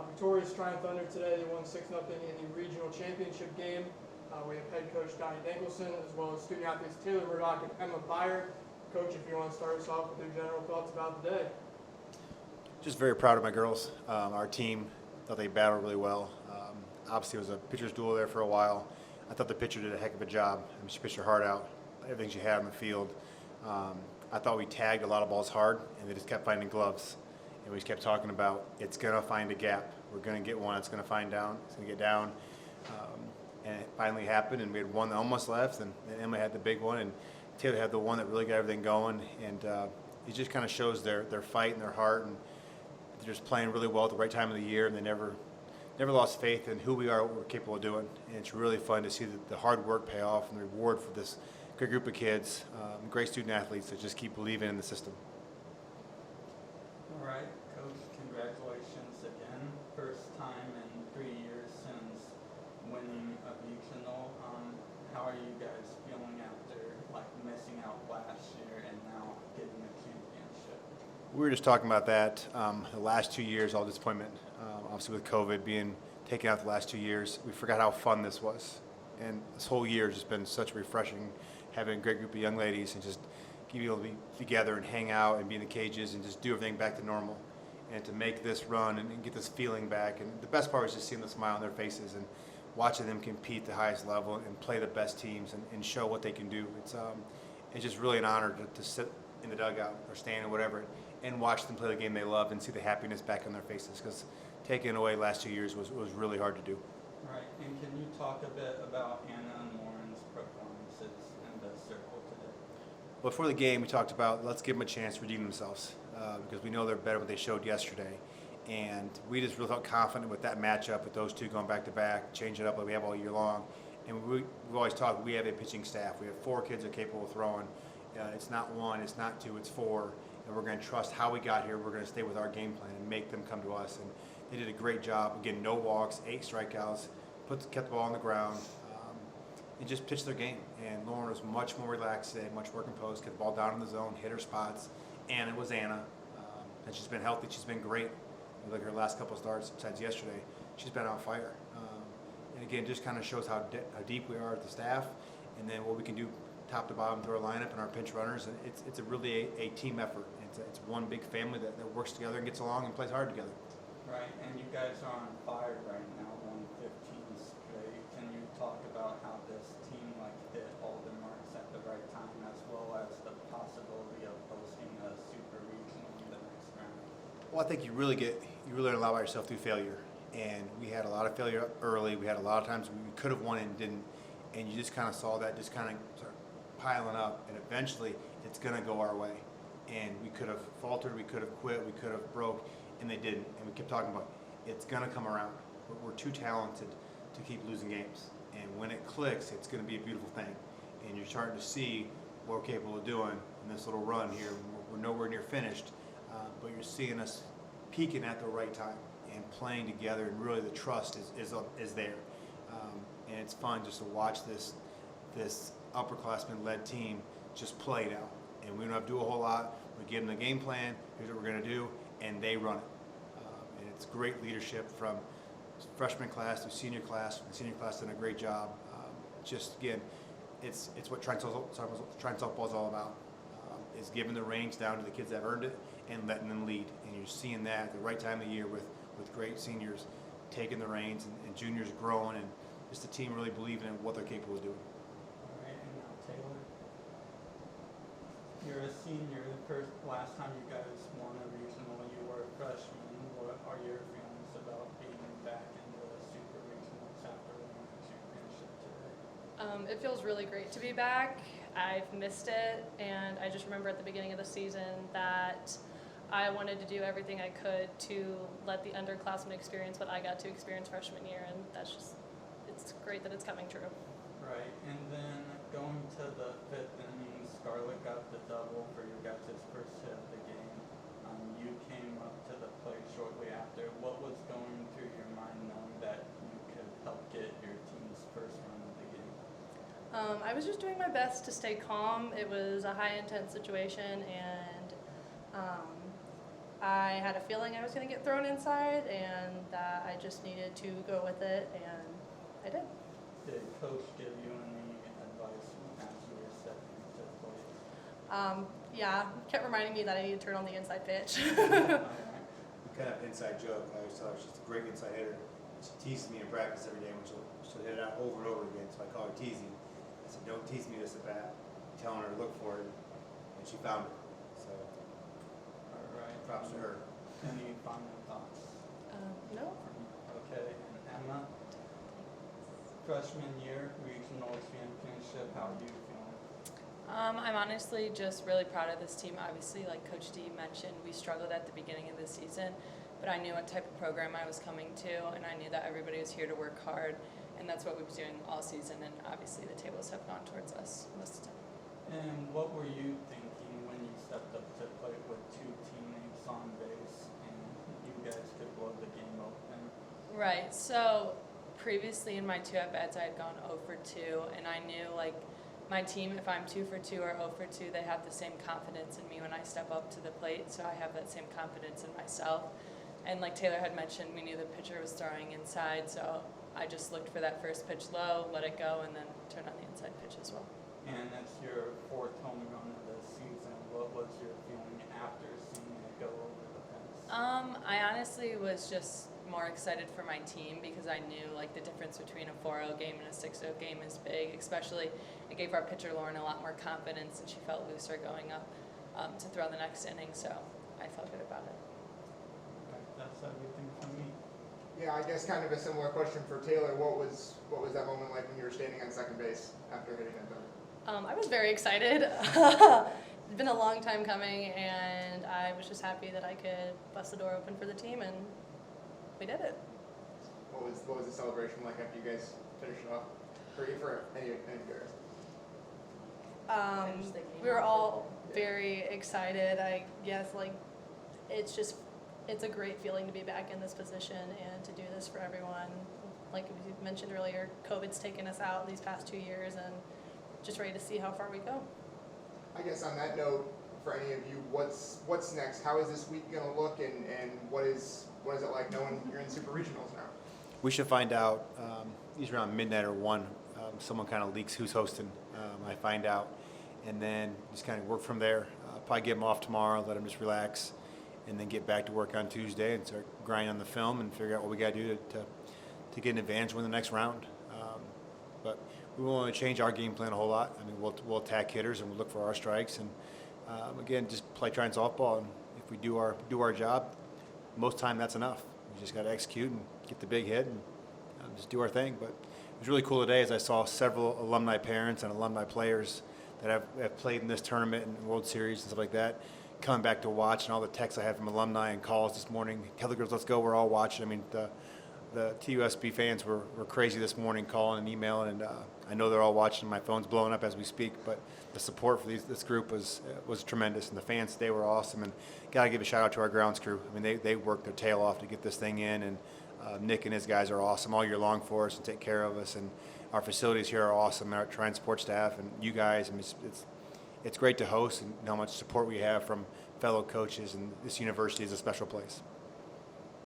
Victoria's Triumph Thunder today. They won 6-0 in the regional championship game. We have head coach Donnie Dankelson, as well as student athletes Taylor Murdoch and Emma Byer. Coach, if you want to start us off with your general thoughts about the day. Just very proud of my girls. Our team thought they battled really well. Obviously, it was a pitcher's duel there for a while. I thought the pitcher did a heck of a job. I mean, she pitched her heart out, everything she had on the field. I thought we tagged a lot of balls hard, and they just kept finding gloves. And we just kept talking about it's going to find a gap. We're going to get one. It's going to find down. It's going to get down. And it finally happened, and we had one that almost left, and Emma had the big one, and Taylor had the one that really got everything going. And it just kind of shows their fight and their heart, and they're just playing really well at the right time of the year, and they never lost faith in who we are, what we're capable of doing. And it's really fun to see the hard work pay off and the reward for this great group of kids, great student athletes that just keep believing in the system. All right, Coach, congratulations again. First time in 3 years since winning a regional. How are you guys feeling after missing out last year and now getting a championship? We were just talking about that. The last 2 years, all disappointment. Obviously with COVID being taken out the last 2 years, we forgot how fun this was. And this whole year has just been such refreshing, having a great group of young ladies and just being able to be together and hang out and be in the cages and just do everything back to normal. And to make this run and get this feeling back. And the best part was just seeing the smile on their faces and watching them compete at the highest level and play the best teams and show what they can do. It's just really an honor to sit in the dugout or stand or whatever and watch them play the game they love and see the happiness back on their faces, because taking it away last 2 years was really hard to do. Right, and can you talk a bit about Anna and Lauren's performances in the circle today? Before the game, we talked about let's give them a chance to redeem themselves, because we know they're better than what they showed yesterday. And we just really felt confident with that matchup, with those two going back-to-back, change it up like we have all year long. And we've always talked, we have a pitching staff. We have 4 kids that are capable of throwing. It's not 1, it's not 2, it's 4. And we're going to trust how we got here. We're going to stay with our game plan and make them come to us. And they did a great job. Again, no walks, 8 strikeouts, kept the ball on the ground, and just pitched their game. And Lauren was much more relaxed today, much more composed, kept the ball down in the zone, hit her spots. And it was Anna. And she's been healthy. She's been great. You look at her last couple of starts, besides yesterday, she's been on fire. And again, just kind of shows how deep we are at the staff, and then what we can do top to bottom through our lineup and our pinch runners. And it's really a team effort. It's one big family that works together and gets along and plays hard together. Right, and you guys are on fire right now, won 15 straight. Can you talk about how this team hit all the marks at the right time, as well as the possibility of hosting a super regional in the next round? Well, I think you really learn a lot about yourself through failure. And we had a lot of failure early. We had a lot of times we could have won and didn't. And you just kind of saw that just kind of start piling up. And eventually, it's going to go our way. And we could have faltered, we could have quit, we could have broke, and they didn't. And we kept talking about it's going to come around. We're too talented to keep losing games. And when it clicks, it's going to be a beautiful thing. And you're starting to see what we're capable of doing in this little run here. We're nowhere near finished, but you're seeing us peaking at the right time and playing together, and really the trust is there. And it's fun just to watch this upperclassmen-led team just play now. And we don't have to do a whole lot. We give them the game plan, here's what we're going to do, and they run it. And it's great leadership from freshman class to senior class. The senior class done a great job. Just again, it's what Triumph Softball is all about, is giving the reins down to the kids that have earned it and letting them lead. And you're seeing that at the right time of the year with great seniors taking the reins and juniors growing, and just the team really believing in what they're capable of doing. All right, and now Taylor, you're a senior. Last time you guys won a regional, you were a freshman. What are your feelings about being back in the super regionals after winning the championship today? It feels really great to be back. I've missed it, and I just remember at the beginning of the season that I wanted to do everything I could to let the underclassmen experience what I got to experience freshman year, and it's great that it's coming true. Right, and then going to the 5th inning, Scarlett got the double for your guys' first hit of the game. You came up to the plate shortly after. What was going through your mind knowing that you could help get your team's first run of the game? I was just doing my best to stay calm. It was a high intense situation, and I had a feeling I was going to get thrown inside and that I just needed to go with it, and I did. Did coach give you any advice as you were stepping into the plate? Yeah, kept reminding me that I need to turn on the inside pitch. Kind of inside joke. I always tell her she's a great inside hitter. She teases me in practice every day when she'll hit it out over and over again. So I call her teasing. I said, "Don't tease me this at bat." Telling her to look for it, and she found it. So All right. props to her. Any final thoughts? No. Okay, and Emma, freshman year, regional championship, how are you feeling? I'm honestly just really proud of this team. Obviously, like Coach D mentioned, we struggled at the beginning of the season, but I knew what type of program I was coming to, and I knew that everybody was here to work hard, and that's what we've been doing all season, and obviously the tables have gone towards us most of the time. And what were you thinking when you stepped up to plate with two teammates on base and you guys could blow the game open? Right, so previously in my 2 at-bats, I had gone 0 for 2, and I knew, like, my team, if I'm 2 for 2 or 0 for 2, they have the same confidence in me when I step up to the plate, so I have that same confidence in myself. And like Taylor had mentioned, we knew the pitcher was throwing inside, so I just looked for that first pitch low, let it go, and then turn on the inside pitch as well. And it's your 4th home run of the season. What was your feeling after seeing it go over the fence? I honestly was just more excited for my team because I knew like the difference between a 4-0 game and a 6-0 game is big. Especially, it gave our pitcher Lauren a lot more confidence, and she felt looser going up to throw the next inning. So I felt good about it. Okay, that's everything from me. Yeah, I guess kind of a similar question for Taylor. What was that moment like when you were standing on second base after hitting that double? I was very excited. It's been a long time coming, and I was just happy that I could bust the door open for the team, and we did it. What was the celebration like after you guys finished it off? For any of you guys? We were all very excited. I guess it's a great feeling to be back in this position and to do this for everyone. Like we mentioned earlier, COVID's taken us out these past 2 years, and just ready to see how far we go. I guess on that note, for any of you, what's next? How is this week going to look, and what is it like knowing you're in Super Regionals now? We should find out, usually around midnight or 1, someone kind of leaks who's hosting. I find out, and then just kind of work from there. Probably get them off tomorrow, let them just relax, and then get back to work on Tuesday and start grinding on the film and figure out what we got to do to get an advantage, win the next round. But we won't want to change our game plan a whole lot. I mean, we'll attack hitters and we'll look for our strikes, and again, just play trying softball. And if we do our job, most time that's enough. We just got to execute and get the big hit and just do our thing. But it was really cool today as I saw several alumni parents and alumni players that have played in this tournament and World Series and stuff like that coming back to watch, and all the texts I had from alumni and calls this morning. Tell the girls, let's go. We're all watching. I mean, the TUSB fans were crazy this morning, calling and emailing, and I know they're all watching. My phone's blowing up as we speak, but the support for this group was tremendous, and the fans today were awesome. And got to give a shout out to our grounds crew. I mean, they worked their tail off to get this thing in, and Nick and his guys are awesome all year long for us and take care of us. And our facilities here are awesome. Our Trine support staff and you guys. I mean, it's great to host and how much support we have from fellow coaches, and this university is a special place.